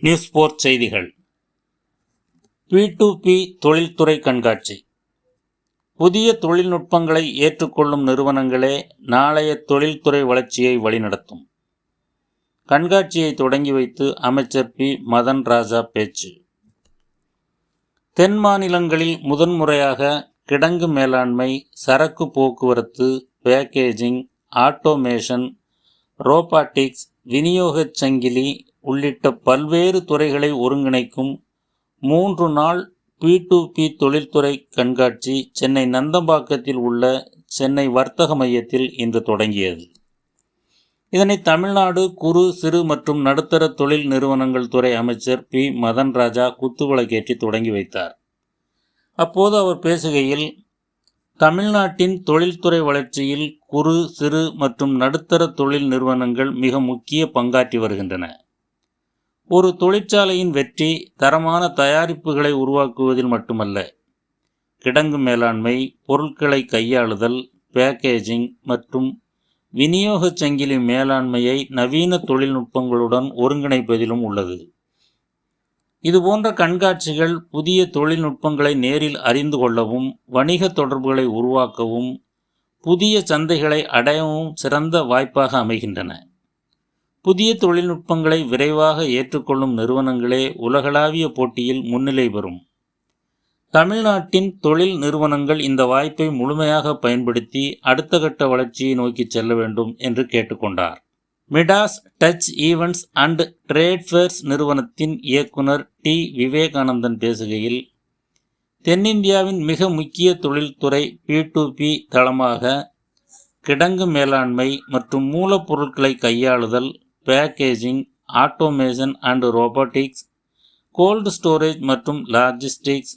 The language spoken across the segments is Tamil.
நியூஸ் 4 செய்திகள். P2P தொழில்துறை கண்காட்சி. புதிய தொழில்நுட்பங்களை ஏற்றுக்கொள்ளும் நிறுவனங்களே நாளைய தொழில்துறை வளர்ச்சியை வழிநடத்தும். கண்காட்சியை தொடங்கி வைத்து அமைச்சர் பி. மதன் ராஜா பேச்சு. தென் மாநிலங்களில் முதன்முறையாக கிடங்கு மேலாண்மை, சரக்கு போக்குவரத்து, பேக்கேஜிங், ஆட்டோமேஷன், ரோபாட்டிக்ஸ், விநியோகச் சங்கிலி உள்ளிட்ட பல்வேறு துறைகளை ஒருங்கிணைக்கும் 3 நாள் P2P தொழில்துறை கண்காட்சி சென்னை நந்தம்பாக்கத்தில் உள்ள சென்னை வர்த்தக மையத்தில் இன்று தொடங்கியது. இதனை தமிழ்நாடு குறு, சிறு மற்றும் நடுத்தர தொழில் நிறுவனங்கள் துறை அமைச்சர் பி. மதன் ராஜா குத்துவிளக்கேற்றி தொடங்கி வைத்தார். அப்போது அவர் பேசுகையில், தமிழ்நாட்டின் தொழில்துறை வளர்ச்சியில் குறு, சிறு மற்றும் நடுத்தர தொழில் நிறுவனங்கள் மிக முக்கிய பங்காற்றி வருகின்றன. ஒரு தொழிற்சாலையின் வெற்றி தரமான தயாரிப்புகளை உருவாக்குவதில் மட்டுமல்ல, கிடங்கு மேலாண்மை, பொருட்களை கையாளுதல், பேக்கேஜிங் மற்றும் விநியோகச் சங்கிலி மேலாண்மையை நவீன தொழில்நுட்பங்களுடன் ஒருங்கிணைப்பதிலும் உள்ளது. இதுபோன்ற கண்காட்சிகள் புதிய தொழில்நுட்பங்களை நேரில் அறிந்து கொள்ளவும், வணிக தொடர்புகளை உருவாக்கவும், புதிய சந்தைகளை அடையவும் சிறந்த வாய்ப்பாக அமைகின்றன. புதிய தொழில்நுட்பங்களை விரைவாக ஏற்றுக்கொள்ளும் நிறுவனங்களே உலகளாவிய போட்டியில் முன்னிலை பெறும். தமிழ்நாட்டின் தொழில் நிறுவனங்கள் இந்த வாய்ப்பை முழுமையாக பயன்படுத்தி அடுத்த கட்ட வளர்ச்சியை நோக்கி செல்ல வேண்டும் என்று கேட்டுக்கொண்டார். Midas touch events and trade fares நிறுவனத்தின் இயக்குனர் டி. விவேகானந்தன் பேசுகையில், தென்னிந்தியாவின் மிக முக்கிய தொழில்துறை P2P தளமாக கிடங்கு மேலாண்மை மற்றும் மூலப்பொருட்களை கையாளுதல், packaging, automation and robotics, gold storage மற்றும் லாஜிஸ்டிக்ஸ்,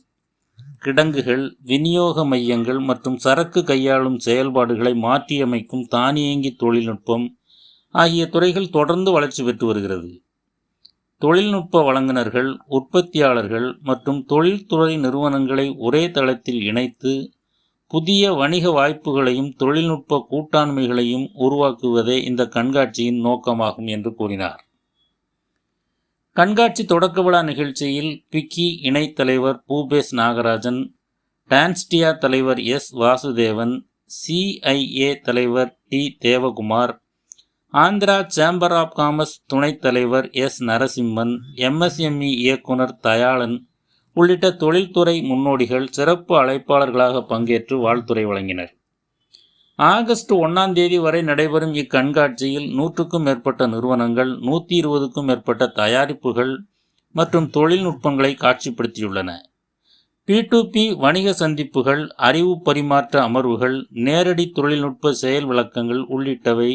கிடங்குகள், விநியோக மையங்கள் மற்றும் சரக்கு கையாளும் செயல்பாடுகளை மாற்றியமைக்கும் தானியங்கி தொழில்நுட்பம் ஆகிய துறைகள் தொடர்ந்து வளர்ச்சி பெற்று வருகிறது. தொழில்நுட்ப வழங்குனர்கள், உற்பத்தியாளர்கள் மற்றும் தொழில்துறை நிறுவனங்களை ஒரே தளத்தில் இணைத்து புதிய வணிக வாய்ப்புகளையும் தொழில்நுட்ப கூட்டாண்மைகளையும் உருவாக்குவதே இந்த கண்காட்சியின் நோக்கமாகும் என்று கூறினார். கண்காட்சி தொடக்க விழா நிகழ்ச்சியில் பிக்கி இணைத் தலைவர் பூபேஷ் நாகராஜன், டான்ஸ்டியா தலைவர் எஸ். வாசுதேவன், CIA தலைவர் D. Devakumar, Andhra chamber of commerce துணைத் தலைவர் எஸ். நரசிம்மன், MSME இயக்குனர் தயாளன் உள்ளிட்ட தொழில்துறை முன்னோடிகள் சிறப்பு அழைப்பாளர்களாக பங்கேற்று வாழ்த்துரை வழங்கினர். ஆகஸ்ட் 1 வரை நடைபெறும் இக்கண்காட்சியில் 100க்கும் மேற்பட்ட நிறுவனங்கள், 120க்கும் மேற்பட்ட தயாரிப்புகள் மற்றும் தொழில்நுட்பங்களை காட்சிப்படுத்தியுள்ளன. P2P வணிக சந்திப்புகள், அறிவு பரிமாற்ற அமர்வுகள், நேரடி தொழில்நுட்ப செயல் விளக்கங்கள் உள்ளிட்டவை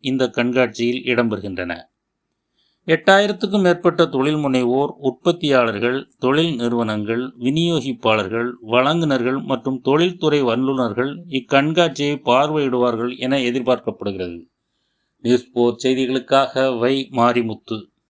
இந்த கண்காட்சியில் இடம்பெறுகின்றன. 8000க்கும் மேற்பட்ட தொழில் முனைவோர், உற்பத்தியாளர்கள், தொழில் நிறுவனங்கள், விநியோகிப்பாளர்கள், வழங்குனர்கள் மற்றும் தொழில்துறை வல்லுநர்கள் இக்கண்காட்சியை பார்வையிடுவார்கள் என எதிர்பார்க்கப்படுகிறது. நியூஸ் 4 செய்திகளுக்காக வை. மாரிமுத்து.